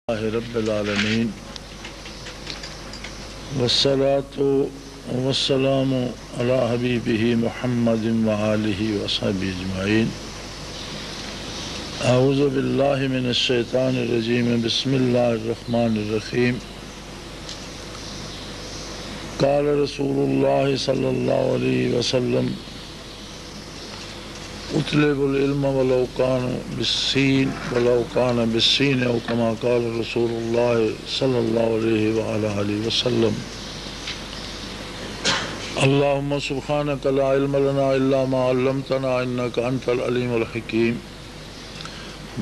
رب العالمین والصلاة والسلام علی حبیبہ محمد وآلہ وصحبہ اجمعین۔ اعوذ باللہ من الشیطان الرجیم، بسم اللہ الرحمن الرحیم۔ قال رسول اللہ صلی اللہ علیہ وسلم اطلب العلم ولو کان بالسین او کما قال رسول اللہ صلی اللہ علیہ وآلہ وسلم۔ اللہم سبحانک لا علم لنا الا ما علمتنا انک انت العلیم الحکیم۔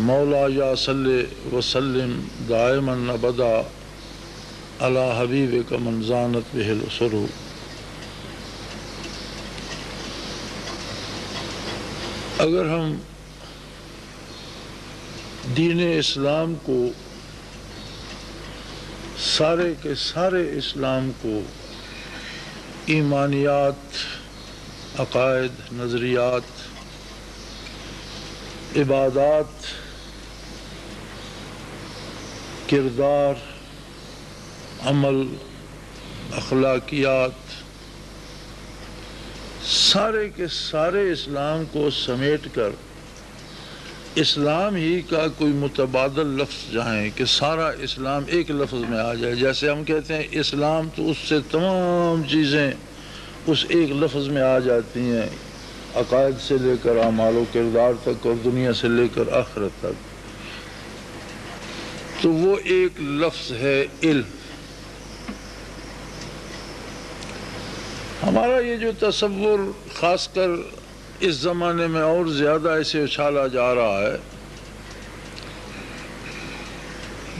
مولا یا صلی وسلم دائما ابدا علی حبیبک من زانت بہ الاسر۔ اگر ہم دین اسلام کو سارے کے سارے اسلام کو ایمانیات، عقائد، نظریات، عبادات، کردار، عمل، اخلاقیات، سارے کے سارے اسلام کو سمیٹ کر اسلام ہی کا کوئی متبادل لفظ جائیں کہ سارا اسلام ایک لفظ میں آ جائے، جیسے ہم کہتے ہیں اسلام تو اس سے تمام چیزیں اس ایک لفظ میں آ جاتی ہیں، عقائد سے لے کر اعمال و کردار تک اور دنیا سے لے کر آخرت تک، تو وہ ایک لفظ ہے علم۔ ہمارا یہ جو تصور خاص کر اس زمانے میں اور زیادہ ایسے اچھالا جا رہا ہے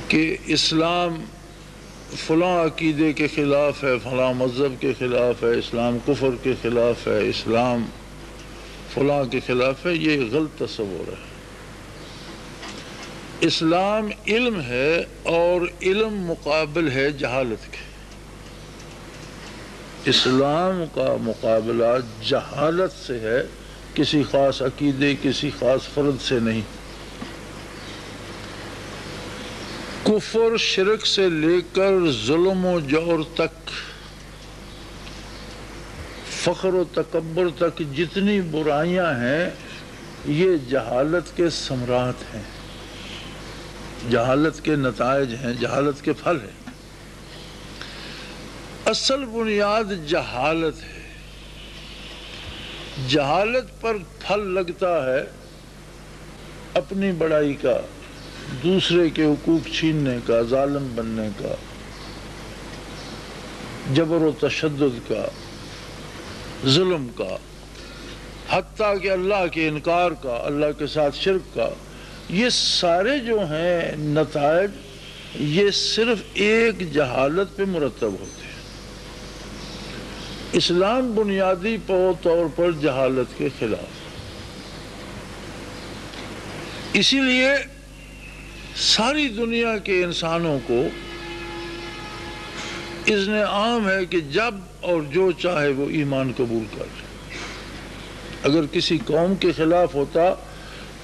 کہ اسلام فلاں عقیدے کے خلاف ہے، فلاں مذہب کے خلاف ہے، اسلام کفر کے خلاف ہے، اسلام فلاں کے خلاف ہے، یہ غلط تصور ہے۔ اسلام علم ہے اور علم مقابل ہے جہالت کے۔ اسلام کا مقابلہ جہالت سے ہے، کسی خاص عقیدے، کسی خاص فرد سے نہیں۔ کفر، شرک سے لے کر ظلم و جور تک، فخر و تکبر تک جتنی برائیاں ہیں یہ جہالت کے ثمرات ہیں، جہالت کے نتائج ہیں، جہالت کے پھل ہیں۔ اصل بنیاد جہالت ہے، جہالت پر پھل لگتا ہے اپنی بڑائی کا، دوسرے کے حقوق چھیننے کا، ظالم بننے کا، جبر و تشدد کا، ظلم کا، حتیٰ کہ اللہ کے انکار کا، اللہ کے ساتھ شرک کا۔ یہ سارے جو ہیں نتائج یہ صرف ایک جہالت پہ مرتب ہوتے ہیں۔ اسلام بنیادی طور پر جہالت کے خلاف، اسی لیے ساری دنیا کے انسانوں کو اذن عام ہے کہ جب اور جو چاہے وہ ایمان قبول کر لے۔ اگر کسی قوم کے خلاف ہوتا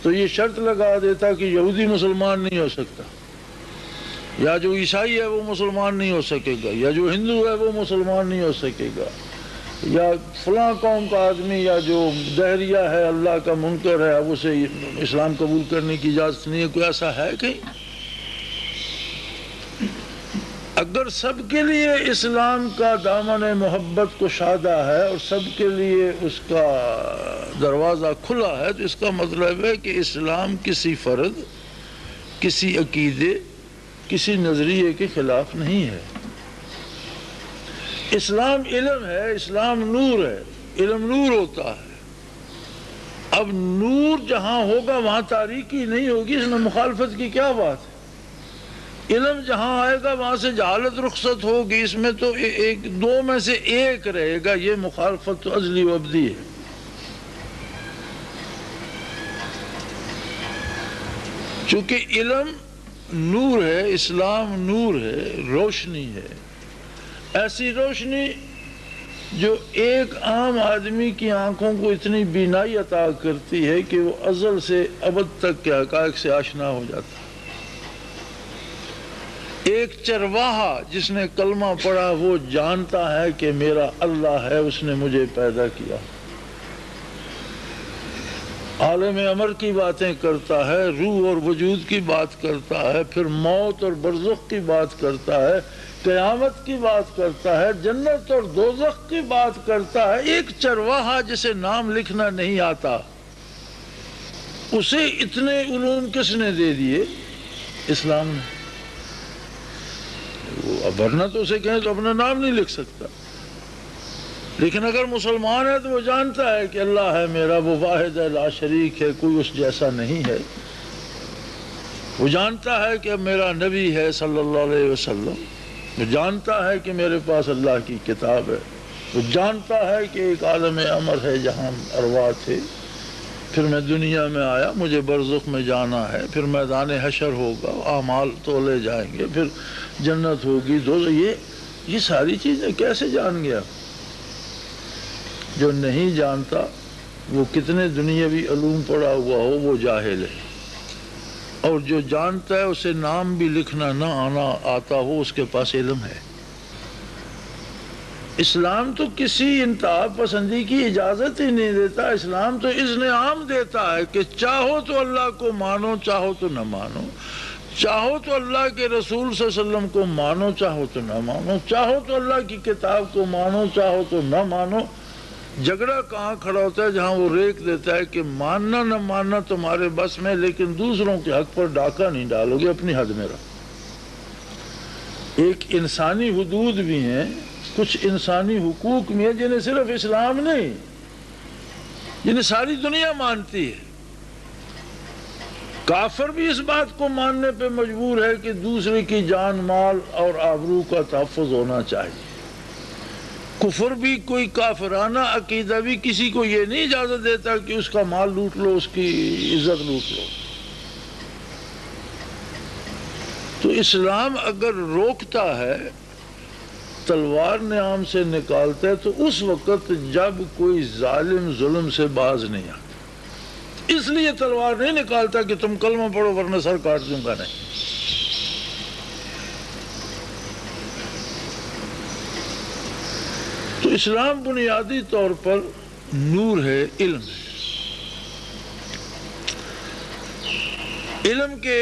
تو یہ شرط لگا دیتا کہ یہودی مسلمان نہیں ہو سکتا، یا جو عیسائی ہے وہ مسلمان نہیں ہو سکے گا، یا جو ہندو ہے وہ مسلمان نہیں ہو سکے گا، یا فلاں قوم کا آدمی یا جو دہریہ ہے، اللہ کا منکر ہے، اب اسے اسلام قبول کرنے کی اجازت نہیں ہے۔ کوئی ایسا ہے کہیں؟ اگر سب کے لیے اسلام کا دامن محبت کشادہ ہے اور سب کے لیے اس کا دروازہ کھلا ہے تو اس کا مطلب ہے کہ اسلام کسی فرد، کسی عقیدے، کسی نظریے کے خلاف نہیں ہے۔ اسلام علم ہے، اسلام نور ہے، علم نور ہوتا ہے۔ اب نور جہاں ہوگا وہاں تاریکی نہیں ہوگی، اس میں مخالفت کی کیا بات ہے؟ علم جہاں آئے گا وہاں سے جہالت رخصت ہوگی، اس میں تو ایک دو میں سے ایک رہے گا۔ یہ مخالفت تو ازلی و ابدی ہے۔ چونکہ علم نور ہے، اسلام نور ہے، روشنی ہے، ایسی روشنی جو ایک عام آدمی کی آنکھوں کو اتنی بینائی عطا کرتی ہے کہ وہ ازل سے ابد تک کے حقائق سے آشنا ہو جاتا ہے۔ ایک چرواہا جس نے کلمہ پڑھا وہ جانتا ہے کہ میرا اللہ ہے، اس نے مجھے پیدا کیا، عالم امر کی باتیں کرتا ہے، روح اور وجود کی بات کرتا ہے، پھر موت اور برزخ کی بات کرتا ہے، قیامت کی بات کرتا ہے، جنت اور دوزخ کی بات کرتا ہے۔ ایک چرواہا جسے نام لکھنا نہیں آتا، اسے اتنے علوم کس نے دے دیے؟ اسلام نے۔ ورنہ تو اسے کہیں تو اپنا نام نہیں لکھ سکتا، لیکن اگر مسلمان ہے تو وہ جانتا ہے کہ اللہ ہے میرا، وہ واحد ہے، لا شریک ہے، کوئی اس جیسا نہیں ہے۔ وہ جانتا ہے کہ اب میرا نبی ہے صلی اللہ علیہ وسلم، وہ جانتا ہے کہ میرے پاس اللہ کی کتاب ہے، وہ جانتا ہے کہ ایک عالم امر ہے جہاں ارواح تھے، پھر میں دنیا میں آیا، مجھے برزخ میں جانا ہے، پھر میدان حشر ہوگا، اعمال تولے جائیں گے، پھر جنت ہوگی، یہ ساری چیزیں کیسے جان گیا؟ جو نہیں جانتا وہ کتنے دنیاوی علوم پڑھا ہوا ہو وہ جاہل ہے، اور جو جانتا ہے اسے نام بھی لکھنا نہ آتا ہو اس کے پاس علم ہے۔ اسلام تو کسی انتہا پسندی کی اجازت ہی نہیں دیتا، اسلام تو اذن عام دیتا ہے کہ چاہو تو اللہ کو مانو، چاہو تو نہ مانو، چاہو تو اللہ کے رسول صلی اللہ علیہ وسلم کو مانو، چاہو تو نہ مانو، چاہو تو اللہ کی کتاب کو مانو، چاہو تو نہ مانو۔ جھگڑا کہاں کھڑا ہوتا ہے؟ جہاں وہ ریک دیتا ہے کہ ماننا نہ ماننا تمہارے بس میں، لیکن دوسروں کے حق پر ڈاکہ نہیں ڈالو گے، اپنی حد میں رہو۔ ایک انسانی حدود بھی ہیں، کچھ انسانی حقوق بھی ہیں جنہیں صرف اسلام نہیں، جنہیں ساری دنیا مانتی ہے۔ کافر بھی اس بات کو ماننے پہ مجبور ہے کہ دوسرے کی جان مال اور آبرو کا تحفظ ہونا چاہیے۔ کفر بھی، کوئی کافرانہ عقیدہ بھی کسی کو یہ نہیں اجازت دیتا کہ اس کا مال لوٹ لو، اس کی عزت لوٹ لو۔ تو اسلام اگر روکتا ہے، تلوار نعام سے نکالتا ہے، تو اس وقت جب کوئی ظالم ظلم سے باز نہیں آتا، اس لیے تلوار نہیں نکالتا کہ تم کلمہ پڑھو ورنہ سر کاٹ دوں گا، نہیں۔ تو اسلام بنیادی طور پر نور ہے، علم ہے۔ علم کے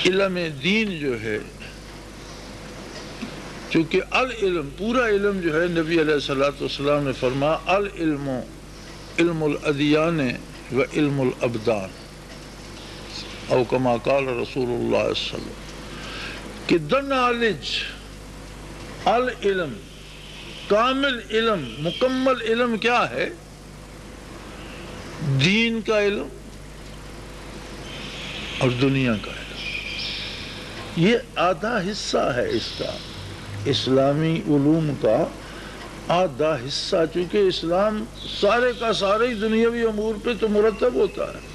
علم دین جو ہے، چونکہ العلم، پورا علم جو ہے، نبی علیہ السلام نے فرمایا العلم علم الادیان و علم الابدان، او کما قال رسول اللہ صلی اللہ علیہ وسلم، کہ the knowledge، العلم، کامل علم، مکمل علم کیا ہے؟ دین کا علم اور دنیا کا علم۔ یہ آدھا حصہ ہے اس کا، اسلامی علوم کا آدھا حصہ، چونکہ اسلام سارے کا سارے ہی دنیاوی امور پہ تو مرتب ہوتا ہے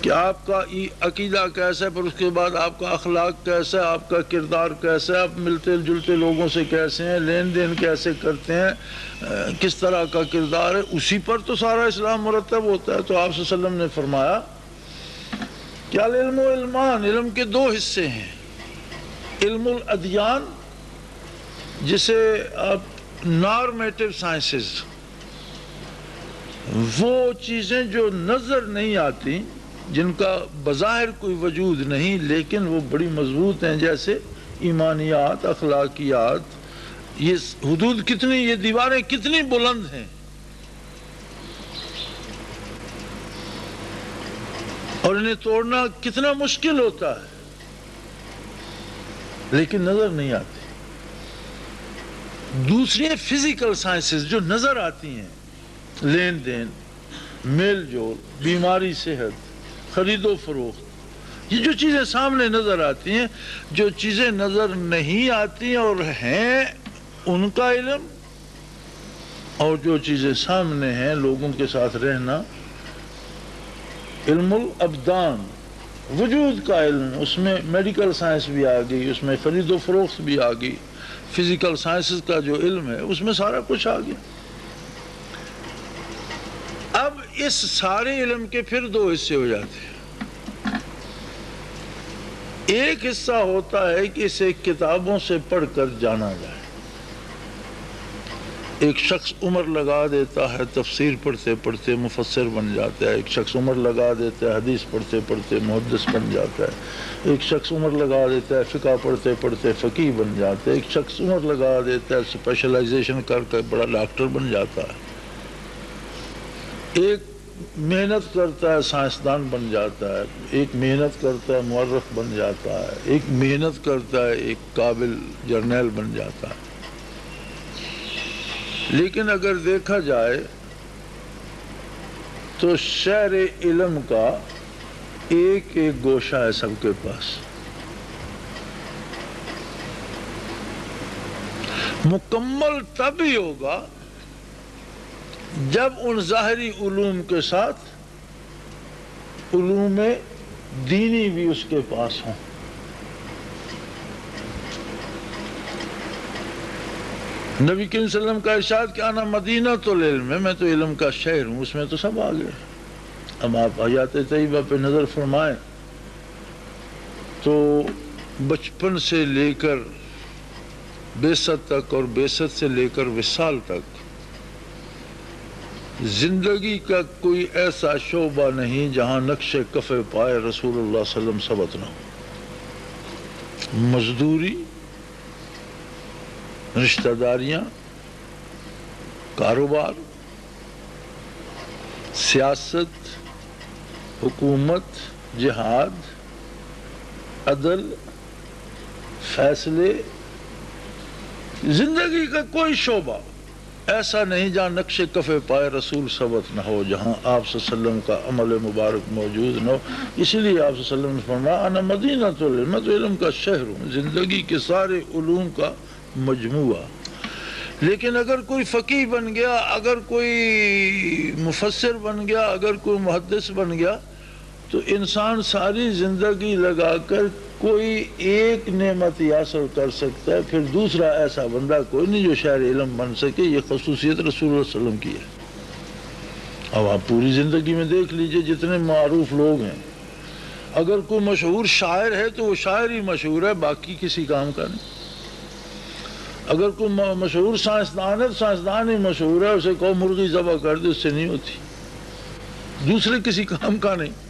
کہ آپ کا عقیدہ کیسا ہے، پھر اس کے بعد آپ کا اخلاق کیسا ہے، آپ کا کردار کیسا ہے، آپ ملتے جلتے لوگوں سے کیسے ہیں، لین دین کیسے کرتے ہیں، کس طرح کا کردار ہے، اسی پر تو سارا اسلام مرتب ہوتا ہے۔ تو آپ صلی اللہ علیہ وسلم نے فرمایا کہ العلم و علمان، علم کے دو حصے ہیں، علم الادیان جسے آپ نارمیٹو سائنسز، وہ چیزیں جو نظر نہیں آتی، جن کا بظاہر کوئی وجود نہیں لیکن وہ بڑی مضبوط ہیں، جیسے ایمانیات، اخلاقیات، یہ حدود کتنی، یہ دیواریں کتنی بلند ہیں اور انہیں توڑنا کتنا مشکل ہوتا ہے، لیکن نظر نہیں آتی۔ دوسری فزیکل سائنسز جو نظر آتی ہیں، لین دین، میل جول، بیماری، صحت، خرید و فروخت، یہ جو چیزیں سامنے نظر آتی ہیں، جو چیزیں نظر نہیں آتی اور ہیں ان کا علم، اور جو چیزیں سامنے ہیں، لوگوں کے ساتھ رہنا، علم الابدان، وجود کا علم، اس میں میڈیکل سائنس بھی آ گئی، اس میں خرید و فروخت بھی آ گئی، فزیکل سائنسز کا جو علم ہے اس میں سارا کچھ آ گیا۔ اب اس سارے علم کے پھر دو حصے ہو جاتے ہیں، ایک حصہ ہوتا ہے کہ اسے کتابوں سے پڑھ کر جانا جائے. ایک شخص عمر لگا دیتا ہے تفسیر پڑھتے پڑھتے مفسر بن جاتا ہے. ایک شخص عمر لگا دیتا ہے حدیث پڑھتے پڑھتے محدث بن جاتا ہے. ایک شخص عمر لگا دیتا ہے فقہ پڑھتے پڑھتے فقیہ بن جاتا ہے. ایک شخص عمر لگا دیتا ہے اسپیشلائزیشن کر کے بڑا ڈاکٹر بن جاتا ہے. ایک محنت کرتا ہے سائنسدان بن جاتا ہے. ایک محنت کرتا ہے مورخ بن جاتا ہے. ایک محنت کرتا ہے ایک قابل جرنیل بن جاتا ہے. لیکن اگر دیکھا جائے تو شہر علم کا ایک ایک گوشہ ہے سب کے پاس. مکمل تب ہی ہوگا جب ان ظاہری علوم کے ساتھ علوم دینی بھی اس کے پاس ہوں. نبی کریم صلی اللہ علیہ وسلم کا ارشاد کہ انا مدینۃ العلم، میں تو علم کا شہر ہوں. اس میں تو سب آ گئے. اب آپ حیات طیبہ پہ نظر فرمائیں تو بچپن سے لے کر بعثت تک اور بعثت سے لے کر وصال تک زندگی کا کوئی ایسا شعبہ نہیں جہاں نقش کف پائے رسول اللہ صلی اللہ علیہ وسلم ثبت نہ ہو. مزدوری، رشتہ داریاں، کاروبار، سیاست، حکومت، جہاد، عدل، فیصلے، زندگی کا کوئی شعبہ ایسا نہیں جہاں نقش کف پائے رسول ثبت نہ ہو، جہاں آپ صلی اللہ علیہ وسلم کا عمل مبارک موجود نہ ہو. اسی لیے آپ صلی اللہ علیہ وسلم نے فرمایا انا مدینۃ العلم، میں تو علم کا شہر ہوں، زندگی کے سارے علوم کا مجموعہ. لیکن اگر کوئی فقیہ بن گیا، اگر کوئی مفسر بن گیا، اگر کوئی محدث بن گیا تو انسان ساری زندگی لگا کر کوئی ایک نعمت حاصل کر سکتا ہے، پھر دوسرا ایسا بندہ کوئی نہیں جو شہر علم بن سکے. یہ خصوصیت رسول اللہ صلی اللہ علیہ وسلم کی ہے. اب آپ پوری زندگی میں دیکھ لیجئے جتنے معروف لوگ ہیں، اگر کوئی مشہور شاعر ہے تو وہ شاعر ہی مشہور ہے، باقی کسی کام کا نہیں. اگر کوئی مشہور سائنسدان ہے تو سائنسدان ہی مشہور ہے، اسے کہو مرغی ذبح کر دے اس سے نہیں ہوتی، دوسرے کسی کام کا نہیں.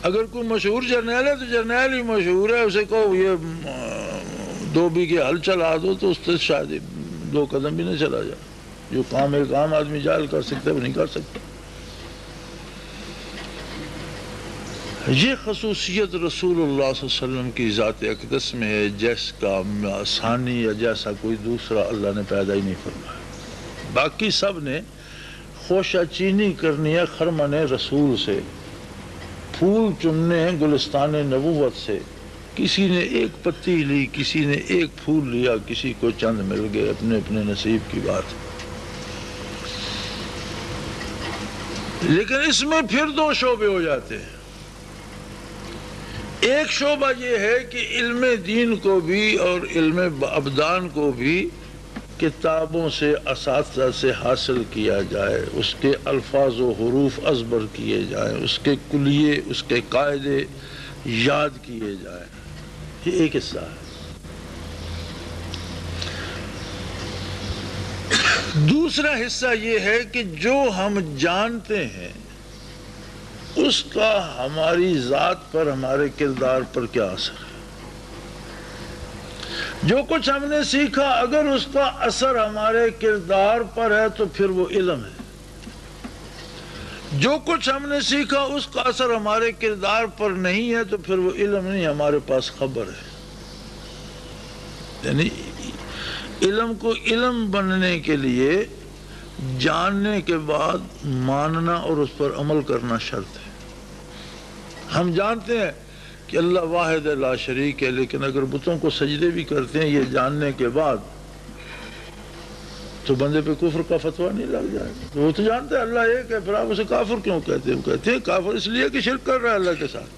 اگر کوئی مشہور جرنیل ہے تو جرنیل ہی مشہور ہے، اسے کہو یہ 2 بیگھے ہل چلا دو تو اس سے شاید 2 قدم بھی نہ چلا جائے. جو کام ایک عام آدمی جاہل کر سکتا ہے وہ نہیں کر سکتا. یہ خصوصیت رسول اللہ صلی اللہ علیہ وسلم کی ذات اقدس میں ہے، جیس کا ثانی یا جیسا کوئی دوسرا اللہ نے پیدا ہی نہیں فرمایا. باقی سب نے خوشہ چینی کرنی ہے خرمن رسول سے، پھول چننے ہیں گلستان نبوت سے. کسی نے ایک پتی لی، کسی نے ایک پھول لیا، کسی کو چند مل گئے، اپنے اپنے نصیب کی بات. لیکن اس میں پھر 2 شعبے ہو جاتے ہیں. ایک شعبہ یہ ہے کہ علم دین کو بھی اور علم ابدان کو بھی کتابوں سے اساتذہ سے حاصل کیا جائے، اس کے الفاظ و حروف ازبر کیے جائیں، اس کے کلیے، اس کے قاعدے یاد کیے جائیں. یہ ایک حصہ ہے. دوسرا حصہ یہ ہے کہ جو ہم جانتے ہیں اس کا ہماری ذات پر، ہمارے کردار پر کیا اثر ہے. جو کچھ ہم نے سیکھا اگر اس کا اثر ہمارے کردار پر ہے تو پھر وہ علم ہے. جو کچھ ہم نے سیکھا اس کا اثر ہمارے کردار پر نہیں ہے تو پھر وہ علم نہیں، ہمارے پاس خبر ہے. یعنی علم کو علم بننے کے لیے جاننے کے بعد ماننا اور اس پر عمل کرنا شرط ہے. ہم جانتے ہیں کہ اللہ واحد لا شریک ہے، لیکن اگر بتوں کو سجدے بھی کرتے ہیں یہ جاننے کے بعد تو بندے پہ کفر کا فتویٰ نہیں لگ جائے گا. تو وہ تو جانتے ہیں اللہ ایک ہے، پھر آپ اسے کافر کیوں کہتے ہیں؟ وہ کہتے ہیں کافر اس لیے کہ شرک کر رہا ہے اللہ کے ساتھ.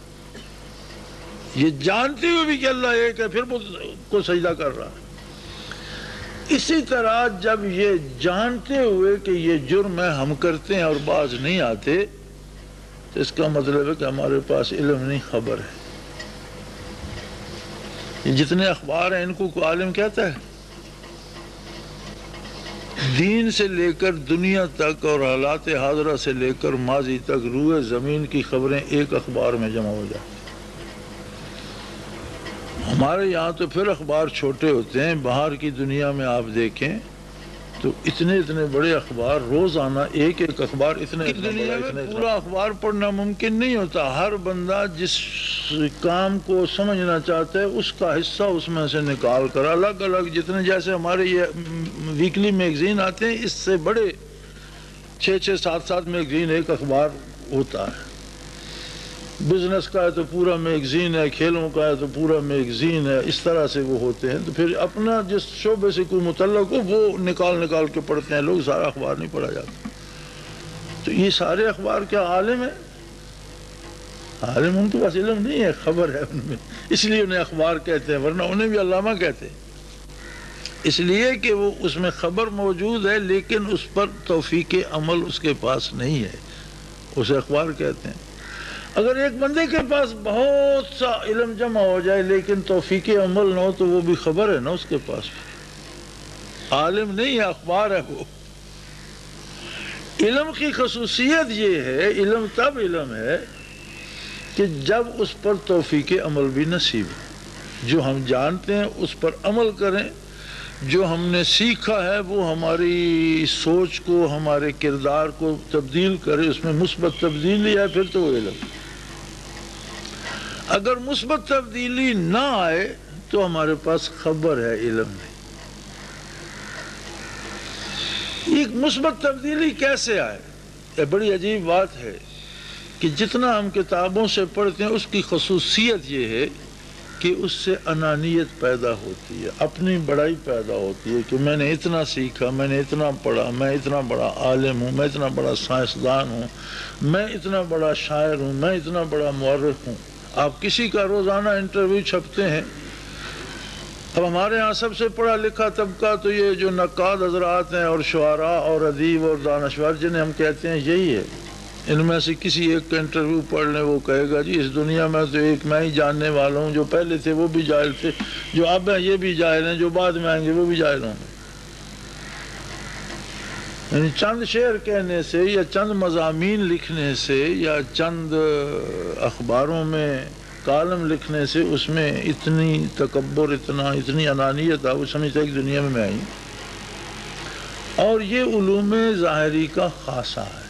یہ جانتے ہوئے بھی کہ اللہ ایک ہے پھر کو سجدہ کر رہا ہے. اسی طرح جب یہ جانتے ہوئے کہ یہ جرم ہے ہم کرتے ہیں اور باز نہیں آتے تو اس کا مطلب ہے کہ ہمارے پاس علم نہیں، خبر ہے. یہ جتنے اخبار ہیں ان کو کوئی عالم کہتا ہے؟ دین سے لے کر دنیا تک اور حالات حاضرہ سے لے کر ماضی تک روئے زمین کی خبریں ایک اخبار میں جمع ہو جاتی. ہمارے یہاں تو پھر اخبار چھوٹے ہوتے ہیں. باہر کی دنیا میں آپ دیکھیں تو اتنے بڑے اخبار روزانہ ایک اخبار دنیا میں پورا اخبار پڑھنا ممکن نہیں ہوتا. ہر بندہ جس کام کو سمجھنا چاہتا ہے اس کا حصہ اس میں سے نکال کر الگ الگ جتنے جیسے ہمارے یہ ویکلی میگزین آتے ہیں اس سے بڑے 6 7 میگزین ایک اخبار ہوتا ہے. بزنس کا ہے تو پورا میگزین ہے, کھیلوں کا ہے تو پورا میگزین ہے, اس طرح سے وہ ہوتے ہیں. تو پھر اپنا جس شعبے سے کوئی متعلق ہو وہ نکال کے پڑھتے ہیں لوگ. سارا اخبار نہیں پڑھا جاتا. تو یہ سارے اخبار کیا عالم ہے؟ عالم ان کے پاس علم نہیں ہے, خبر ہے ان میں, اس لیے انہیں اخبار کہتے ہیں, ورنہ انہیں بھی علامہ کہتے ہیں. اس لیے کہ وہ اس میں خبر موجود ہے لیکن اس پر توفیق عمل اس کے پاس نہیں ہے, اسے اخبار کہتے ہیں. اگر ایک بندے کے پاس بہت سا علم جمع ہو جائے لیکن توفیق عمل نہ ہو تو وہ بھی خبر ہے نا اس کے پاس, عالم نہیں ہے, اخبار ہے وہ. علم کی خصوصیت یہ ہے, علم تب علم ہے کہ جب اس پر توفیق عمل بھی نصیب ہو. جو ہم جانتے ہیں اس پر عمل کریں, جو ہم نے سیکھا ہے وہ ہماری سوچ کو, ہمارے کردار کو تبدیل کرے, اس میں مثبت تبدیلی ہے, پھر تو وہ علم. اگر مثبت تبدیلی نہ آئے تو ہمارے پاس خبر ہے, علم نہیں. ایک مثبت تبدیلی کیسے آئے؟ یہ بڑی عجیب بات ہے کہ جتنا ہم کتابوں سے پڑھتے ہیں اس کی خصوصیت یہ ہے کہ اس سے انانیت پیدا ہوتی ہے, اپنی بڑائی پیدا ہوتی ہے کہ میں نے اتنا سیکھا, میں نے اتنا پڑھا, میں اتنا بڑا عالم ہوں, میں اتنا بڑا سائنسدان ہوں, میں اتنا بڑا شاعر ہوں, میں اتنا بڑا مورخ ہوں. آپ کسی کا روزانہ انٹرویو چھپتے ہیں. اب ہمارے ہاں سب سے پڑھا لکھا طبقہ تو یہ جو نقاد حضرات ہیں اور شعراء اور ادیب اور دانشور جنہیں ہم کہتے ہیں یہی ہے. ان میں سے کسی ایک کا انٹرویو پڑھ لیں, وہ کہے گا جی اس دنیا میں تو ایک میں ہی جاننے والا ہوں, جو پہلے تھے وہ بھی جاہل تھے, جو اب ہیں یہ بھی جاہل ہیں, جو بعد میں آئیں گے وہ بھی جاہل ہوں گے. یعنی چند شعر کہنے سے یا چند مضامین لکھنے سے یا چند اخباروں میں کالم لکھنے سے اس میں اتنی تکبر, اتنی انانیت ہے, وہ سمجھتا ہے کہ دنیا میں آئی. اور یہ علوم ظاہری کا خاصہ ہے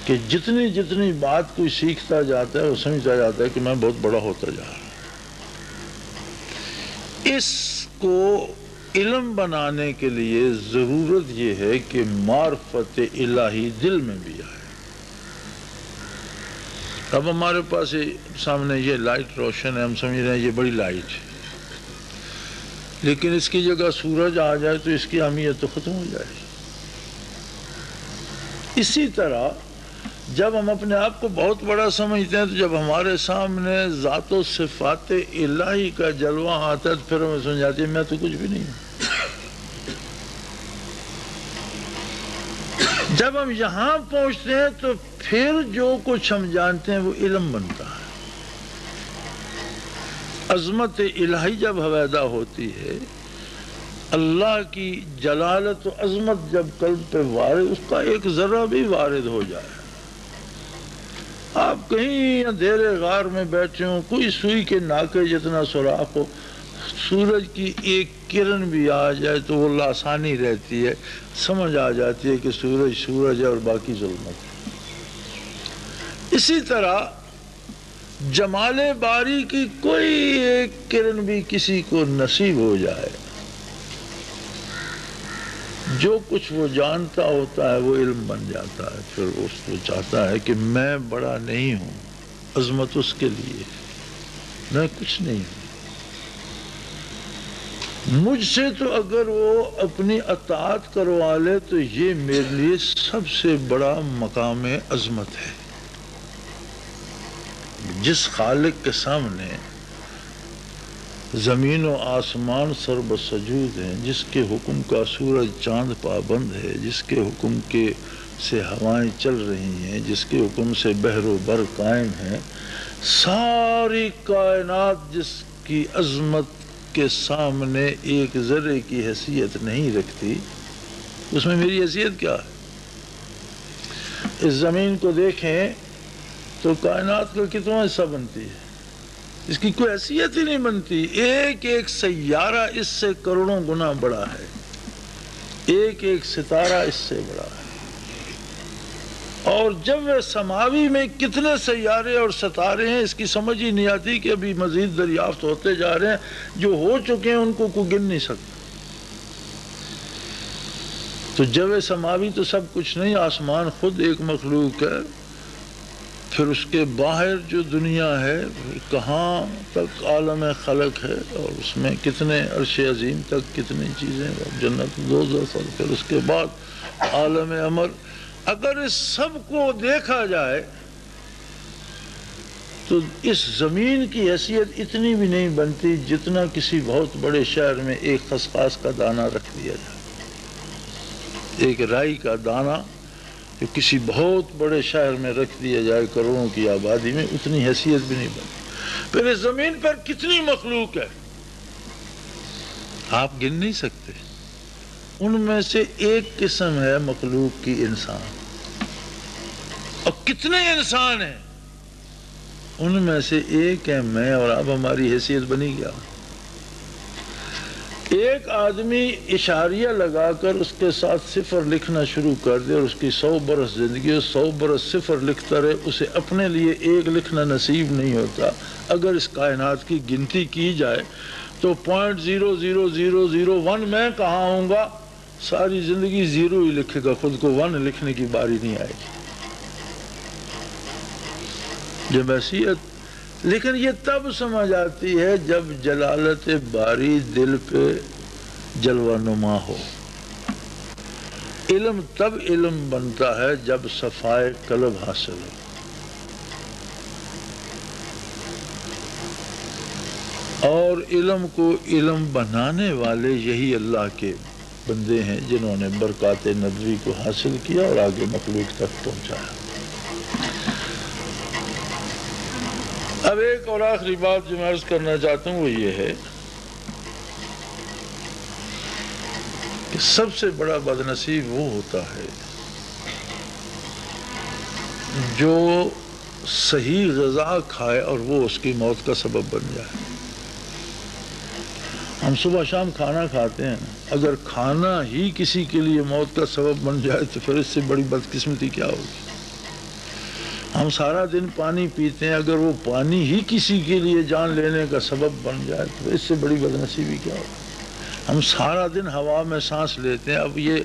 کہ جتنی بات کوئی سیکھتا جاتا ہے وہ سمجھتا جاتا ہے کہ میں بہت بڑا ہوتا جا رہا ہوں. اس کو علم بنانے کے لیے ضرورت یہ ہے کہ معرفت الہی دل میں بھی آئے. اب ہمارے پاس سامنے یہ لائٹ روشن ہے, ہم سمجھ رہے ہیں یہ بڑی لائٹ ہے, لیکن اس کی جگہ سورج آ جائے تو اس کی اہمیت تو ختم ہو جائے. اسی طرح جب ہم اپنے آپ کو بہت بڑا سمجھتے ہیں تو جب ہمارے سامنے ذات و صفات الہی کا جلوہ آتا ہے تو پھر ہمیں سمجھ آتی ہے میں تو کچھ بھی نہیں ہوں. جب ہم یہاں پہنچتے ہیں تو پھر جو کچھ ہم جانتے ہیں وہ علم بنتا ہے. عظمت الہی جب ہویدا ہوتی ہے, اللہ کی جلالت و عظمت جب قلب پہ وارد, اس کا ایک ذرہ بھی وارد ہو جائے, آپ کہیں اندھیرے غار میں بیٹھے ہوں, کوئی سوئی کے ناکے جتنا سوراخ ہو, سورج کی ایک کرن بھی آ جائے تو وہ لاسانی رہتی ہے, سمجھ آ جاتی ہے کہ سورج ہے اور باقی ظلمت ہے. اسی طرح جمال باری کی کوئی ایک کرن بھی کسی کو نصیب ہو جائے, جو کچھ وہ جانتا ہوتا ہے وہ علم بن جاتا ہے. پھر اس کو چاہتا ہے کہ میں بڑا نہیں ہوں, عظمت اس کے لیے, میں کچھ نہیں ہوں. مجھ سے تو اگر وہ اپنی اطاعت کروا لے تو یہ میرے لیے سب سے بڑا مقام عظمت ہے. جس خالق کے سامنے زمین و آسمان سر بسجود ہیں، جس کے حکم کا سورج چاند پابند ہے، جس کے حکم کے سے ہوائیں چل رہی ہیں، جس کے حکم سے بحر و بر قائم ہیں، ساری کائنات جس کی عظمت کے سامنے ایک ذرے کی حیثیت نہیں رکھتی، اس میں میری حیثیت کیا ہے؟ اس زمین کو دیکھیں تو کائنات کا کتنا حصہ بنتی ہے؟ اس کی کوئی حیثیت ہی نہیں بنتی۔ ایک ایک سیارہ اس سے کروڑوں گنا بڑا ہے، ایک ایک ستارہ اس سے بڑا ہے، اور جب وہ سماوی میں کتنے سیارے اور ستارے ہیں اس کی سمجھ ہی نہیں آتی کہ ابھی مزید دریافت ہوتے جا رہے ہیں، جو ہو چکے ہیں ان کو کوئی گن نہیں سکتا۔ تو جو سماوی تو سب کچھ نہیں، آسمان خود ایک مخلوق ہے، پھر اس کے باہر جو دنیا ہے کہاں تک عالم خلق ہے، اور اس میں کتنے عرش عظیم تک کتنی چیزیں، جنت دوزخ، اور پھر اس کے بعد عالم امر۔ اگر اس سب کو دیکھا جائے تو اس زمین کی حیثیت اتنی بھی نہیں بنتی جتنا کسی بہت بڑے شہر میں ایک خسخاس کا دانہ رکھ دیا جائے۔ ایک رائی کا دانہ جو کسی بہت بڑے شہر میں رکھ دیا جائے کروڑوں کی آبادی میں، اتنی حیثیت بھی نہیں بنتی۔ پھر اس زمین پر کتنی مخلوق ہے آپ گن نہیں سکتے۔ ان میں سے ایک قسم ہے مخلوق کی انسان، اور کتنے انسان ہیں، ان میں سے ایک ہے میں اور اب ہماری حیثیت بنی گیا۔ ایک آدمی اشاریہ لگا کر اس کے ساتھ صفر لکھنا شروع کر دے اور اس کی 100 برس زندگی 100 برس صفر لکھتا رہے، اسے اپنے لیے ایک لکھنا نصیب نہیں ہوتا۔ اگر اس کائنات کی گنتی کی جائے تو 0.00001 میں کہاں ہوں گا، ساری زندگی زیرو ہی لکھے گا، خود کو 1 لکھنے کی باری نہیں آئے گی۔ جب حیثیت، لیکن یہ تب سمجھ آتی ہے جب جلالت باری دل پہ جلوہ نما ہو۔ علم تب علم بنتا ہے جب صفائے قلب حاصل ہو۔ اور علم کو علم بنانے والے یہی اللہ کے بندے ہیں جنہوں نے برکات نبوی کو حاصل کیا اور آگے مخلوق تک پہنچایا۔ اب ایک اور آخری بات جو میں عرض کرنا چاہتا ہوں وہ یہ ہے کہ سب سے بڑا بدنصیب وہ ہوتا ہے جو صحیح غذا کھائے اور وہ اس کی موت کا سبب بن جائے۔ ہم صبح شام کھانا کھاتے ہیں، اگر کھانا ہی کسی کے لیے موت کا سبب بن جائے تو پھر اس سے بڑی بدقسمتی کیا ہوگی۔ ہم سارا دن پانی پیتے ہیں، اگر وہ پانی ہی کسی کے لیے جان لینے کا سبب بن جائے تو اس سے بڑی بدنصیبی کیا ہوگی۔ ہم سارا دن ہوا میں سانس لیتے ہیں، اب یہ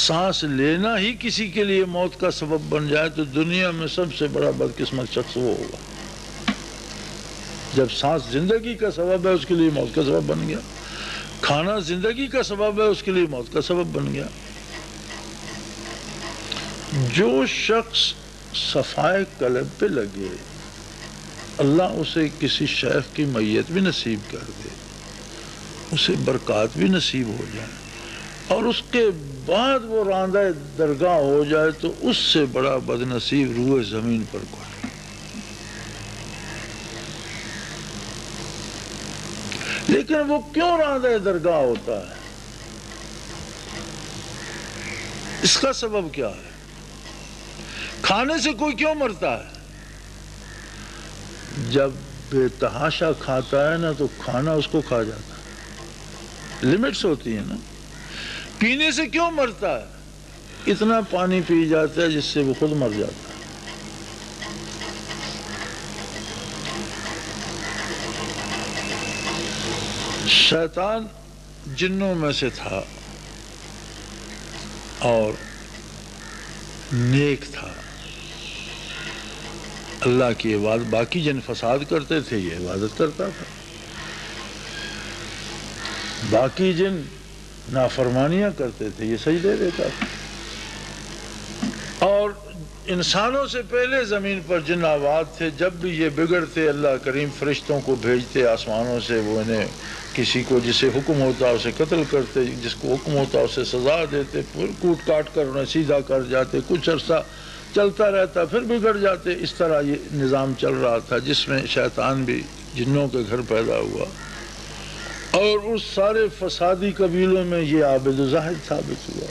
سانس لینا ہی کسی کے لیے موت کا سبب بن جائے تو دنیا میں سب سے بڑا بدقسمت شخص وہ ہوگا۔ جب سانس زندگی کا سبب ہے اس کے لیے موت کا سبب بن گیا، کھانا زندگی کا سبب ہے اس کے لیے موت کا سبب بن گیا۔ جو شخص صفائے قلب پہ لگے اللہ اسے کسی شیخ کی میت بھی نصیب کر دے، اسے برکات بھی نصیب ہو جائے اور اس کے بعد وہ راندہ درگاہ ہو جائے تو اس سے بڑا بدنصیب روح زمین پر کوئی نہیں۔ لیکن وہ کیوں راندہ درگاہ ہوتا ہے؟ اس کا سبب کیا ہے؟ کھانے سے کوئی کیوں مرتا ہے؟ جب بے تحاشا کھاتا ہے نا تو کھانا اس کو کھا جاتا ہے، لمٹس ہوتی ہیں نا۔ پینے سے کیوں مرتا ہے؟ اتنا پانی پی جاتا ہے جس سے وہ خود مر جاتا ہے۔ شیطان جنوں میں سے تھا اور نیک تھا، اللہ کی عبادت، باقی جن فساد کرتے تھے یہ عبادت کرتا تھا، باقی جن نافرمانیاں کرتے تھے یہ سجدے دیتا تھا، اور انسانوں سے پہلے زمین پر جن آباد تھے، جب بھی یہ بگڑتے اللہ کریم فرشتوں کو بھیجتے آسمانوں سے، وہ انہیں کسی کو جسے حکم ہوتا اسے قتل کرتے، جس کو حکم ہوتا اسے سزا دیتے، پھر کوٹ کاٹ کر انہیں سیدھا کر جاتے، کچھ عرصہ چلتا رہتا پھر بگڑ جاتے۔ اس طرح یہ نظام چل رہا تھا، جس میں شیطان بھی جنوں کے گھر پیدا ہوا، اور اس سارے فسادی قبیلوں میں یہ عابد و زاہد ثابت ہوا۔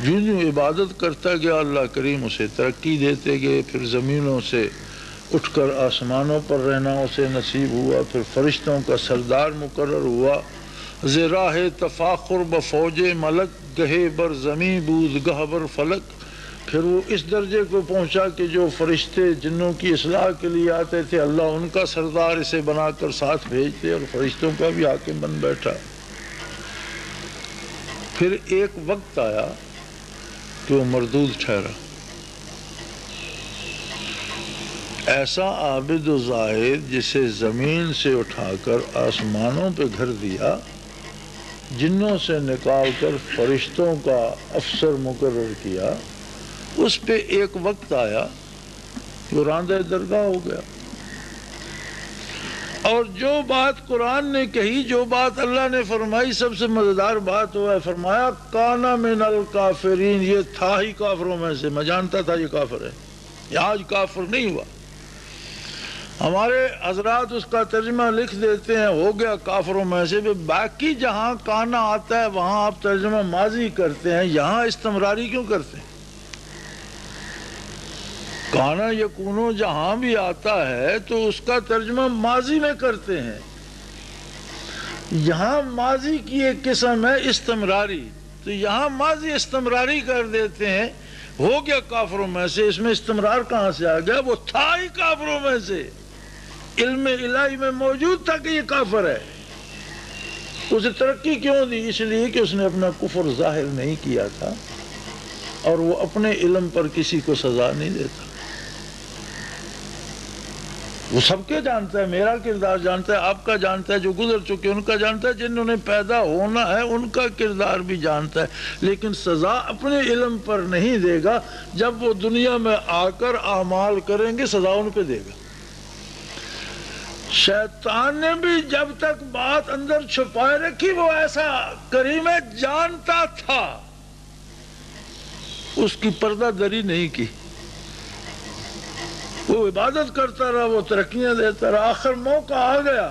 جوں جوں عبادت کرتا گیا اللہ کریم اسے ترقی دیتے گئے، پھر زمینوں سے اٹھ کر آسمانوں پر رہنا اسے نصیب ہوا، پھر فرشتوں کا سردار مقرر ہوا۔ زراہ تفاخر بفوج ملک، گہے بر زمیں بود گہ بر فلک۔ پھر وہ اس درجے کو پہنچا کہ جو فرشتے جنوں کی اصلاح کے لیے آتے تھے، اللہ ان کا سردار اسے بنا کر ساتھ بھیجتے اور فرشتوں کا بھی حاکم بن بیٹھا۔ پھر ایک وقت آیا کہ وہ مردود ٹھہرا۔ ایسا عابد و زاہد جسے زمین سے اٹھا کر آسمانوں پہ گھر دیا، جنوں سے نکال کر فرشتوں کا افسر مقرر کیا، اس پہ ایک وقت آیا کہ وہ راندہ درگاہ ہو گیا۔ اور جو بات قرآن نے کہی، جو بات اللہ نے فرمائی، سب سے مزیدار بات ہوا ہے، فرمایا کانا من الکافرین، یہ تھا ہی کافروں میں سے، میں جانتا تھا یہ کافر ہے، یہ آج کافر نہیں ہوا۔ ہمارے حضرات اس کا ترجمہ لکھ دیتے ہیں ہو گیا کافروں میں سے، باقی جہاں کانا آتا ہے وہاں آپ ترجمہ ماضی کرتے ہیں، یہاں استمراری کیوں کرتے ہیں؟ کانا یکونو جہاں بھی آتا ہے تو اس کا ترجمہ ماضی میں کرتے ہیں، یہاں ماضی کی ایک قسم ہے استمراری، تو یہاں ماضی استمراری کر دیتے ہیں، ہو گیا کافروں میں سے۔ اس میں استمرار کہاں سے آ گیا؟ وہ تھا ہی کافروں میں سے، علم الہی میں موجود تھا کہ یہ کافر ہے۔ اسے ترقی کیوں دی؟ اس لیے کہ اس نے اپنا کفر ظاہر نہیں کیا تھا، اور وہ اپنے علم پر کسی کو سزا نہیں دیتا۔ وہ سب کے جانتا ہے، میرا کردار جانتا ہے، آپ کا جانتا ہے، جو گزر چکے ان کا جانتا ہے، جنہوں نے پیدا ہونا ہے ان کا کردار بھی جانتا ہے، لیکن سزا اپنے علم پر نہیں دے گا۔ جب وہ دنیا میں آ کر اعمال کریں گے سزا ان پہ دے گا۔ شیطان نے بھی جب تک بات اندر چھپائے رکھی، وہ ایسا کریم ہے، جانتا تھا، اس کی پردہ دری نہیں کی، وہ عبادت کرتا رہا، وہ ترقیاں دیتا رہا۔ آخر موقع آ گیا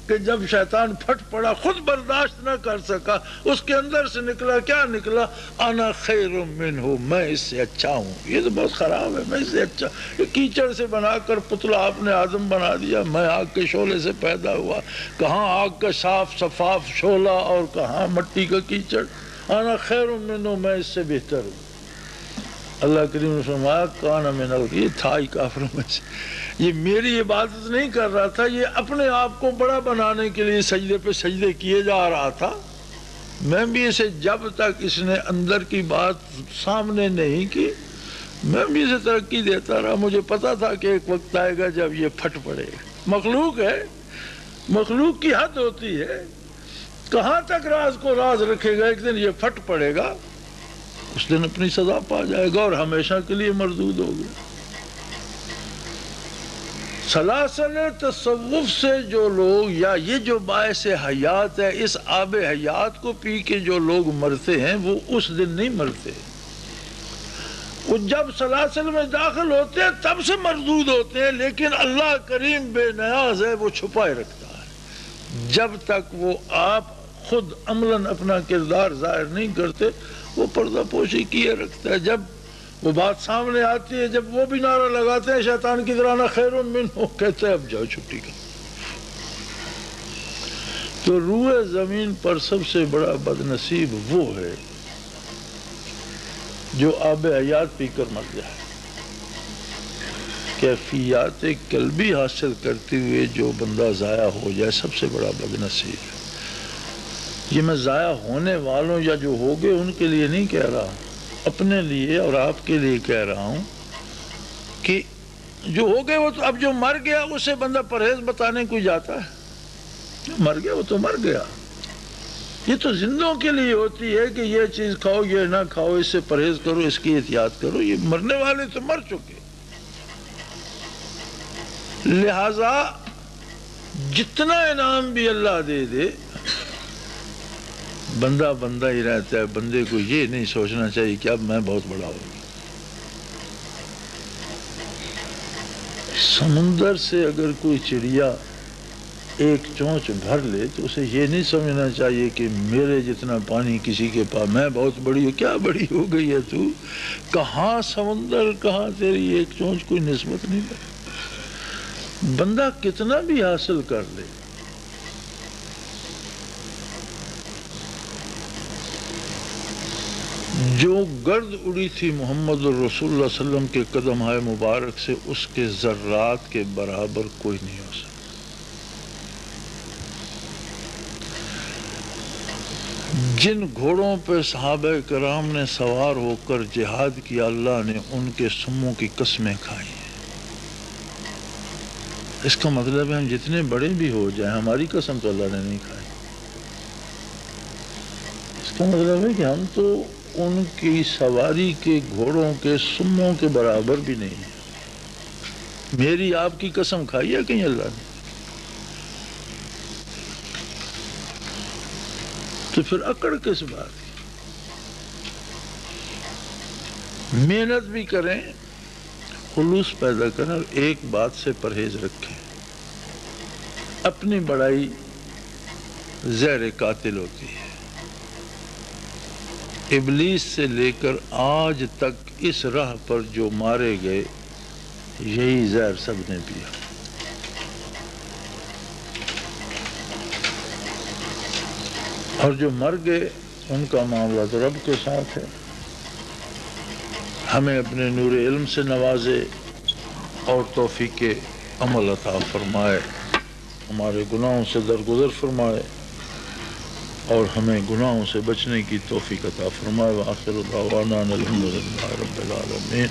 کہ جب شیطان پھٹ پڑا، خود برداشت نہ کر سکا، اس کے اندر سے نکلا، کیا نکلا؟ انا خیر منہ، میں اس سے اچھا ہوں، یہ تو بہت خراب ہے، میں اس سے اچھا، یہ کیچڑ سے بنا کر پتلا آپ نے آدم بنا دیا، میں آگ کے شعلے سے پیدا ہوا، کہاں آگ کا صاف شفاف شعلہ اور کہاں مٹی کا کیچڑ، انا خیر منہ، میں اس سے بہتر ہوں۔ اللہ کریم نے فرمایا کان من یہ تھا ہی کافروں میں سے، یہ میری عبادت نہیں کر رہا تھا، یہ اپنے آپ کو بڑا بنانے کے لیے سجدے پہ سجدے کیے جا رہا تھا۔ میں بھی اسے جب تک اس نے اندر کی بات سامنے نہیں کی، میں بھی اسے ترقی دیتا رہا۔ مجھے پتا تھا کہ ایک وقت آئے گا جب یہ پھٹ پڑے گا۔ مخلوق ہے، مخلوق کی حد ہوتی ہے، کہاں تک راز کو راز رکھے گا، ایک دن یہ پھٹ پڑے گا، اس دن اپنی سزا پا جائے گا اور ہمیشہ کے لیے مردود ہوگا۔ سلاسل تصوف سے جو لوگ، یا یہ جو باعث حیات ہے، اس آب حیات کو پی کے جو لوگ مرتے ہیں، وہ اس دن نہیں مرتے، وہ جب سلاسل میں داخل ہوتے ہیں تب سے مردود ہوتے ہیں، لیکن اللہ کریم بے نیاز ہے، وہ چھپائے رکھتا ہے۔ جب تک وہ آپ خود عملاً اپنا کردار ظاہر نہیں کرتے، وہ پردہ پوشی کیے رکھتا ہے۔ جب وہ بات سامنے آتی ہے، جب وہ بھی نعرہ لگاتے ہیں شیطان کی طرح، نہ خیر منہ، کہتے ہیں اب جاؤ چھٹی کا۔ تو روح زمین پر سب سے بڑا بدنصیب وہ ہے جو آب حیات پی کر مر جائے، کیفیات قلبی حاصل کرتے ہوئے جو بندہ ضائع ہو جائے، سب سے بڑا بدنصیب ہے۔ یہ میں ضائع ہونے والوں یا جو ہو گئے ان کے لیے نہیں کہہ رہا، اپنے لیے اور آپ کے لیے کہہ رہا ہوں کہ جو ہو گئے وہ تو اب جو مر گیا اسے بندہ پرہیز بتانے کو جاتا ہے، جو مر گیا وہ تو مر گیا، یہ تو زندوں کے لیے ہوتی ہے کہ یہ چیز کھاؤ یہ نہ کھاؤ، اس سے پرہیز کرو، اس کی احتیاط کرو. یہ مرنے والے تو مر چکے. لہذا جتنا انعام بھی اللہ دے دے بندہ بندہ ہی رہتا ہے. بندے کو یہ نہیں سوچنا چاہیے کہ اب میں بہت بڑا ہوں. سمندر سے اگر کوئی چڑیا ایک چونچ بھر لے تو اسے یہ نہیں سمجھنا چاہیے کہ میرے جتنا پانی کسی کے پاس، میں بہت بڑی ہوں. کیا بڑی ہو گئی ہے تو؟ کہاں سمندر، کہاں تیری ایک چونچ، کوئی نسبت نہیں ہے. بندہ کتنا بھی حاصل کر لے، جو گرد اڑی تھی محمد الرسول اللہ علیہ وسلم کے قدم ہائے مبارک سے، اس کے ذرات کے برابر کوئی نہیں ہو سکتا. جن گھوڑوں پہ صحابہ کرام نے سوار ہو کر جہاد کیا، اللہ نے ان کے سموں کی قسمیں کھائی ہیں. اس کا مطلب ہے ہم جتنے بڑے بھی ہو جائیں، ہماری قسم تو اللہ نے نہیں کھائی. اس کا مطلب ہے کہ ہم تو ان کی سواری کے گھوڑوں کے سموں کے برابر بھی نہیں ہیں. میری آپ کی قسم کھائی ہے کہیں اللہ نے؟ تو پھر اکڑ کس بات کی؟ محنت بھی کریں، خلوص پیدا کریں، اور ایک بات سے پرہیز رکھیں. اپنی بڑائی زہر قاتل ہوتی ہے. ابلیس سے لے کر آج تک اس راہ پر جو مارے گئے، یہی زہر سب نے پیا. اور جو مر گئے ان کا معاملہ تو رب کے ساتھ ہے. ہمیں اپنے نور علم سے نوازے اور توفیق عمل عطا فرمائے، ہمارے گناہوں سے درگزر فرمائے اور ہمیں گناہوں سے بچنے کی توفیق عطا فرمائے. وآخر دعوانا الحمدللہ رب العالمین.